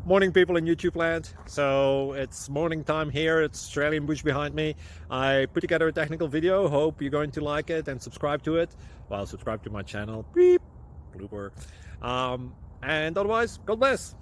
Morning, people in YouTube land. So it's morning time here. It's Australian bush behind me. I put together a technical video. Hope you're going to like it and subscribe to it. Well, subscribe to my channel. Beep, blooper. And otherwise, God bless.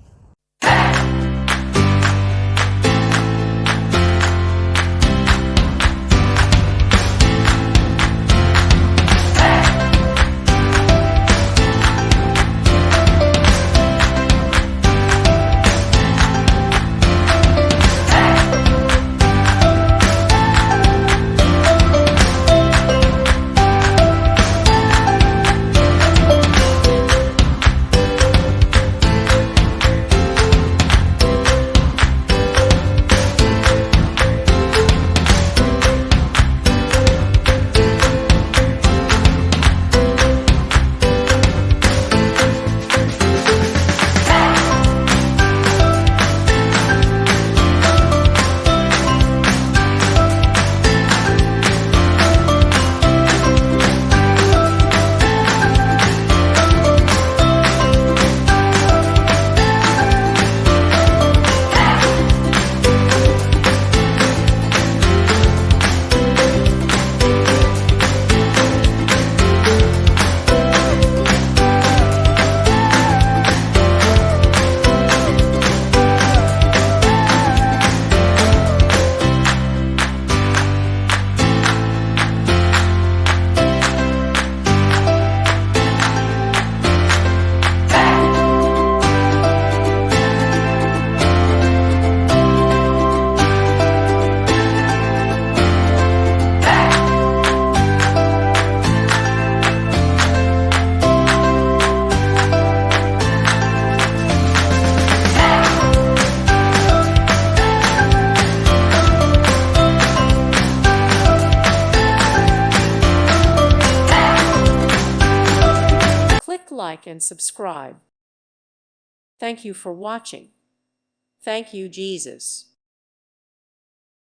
Like and subscribe. Thank you for watching. Thank you, Jesus.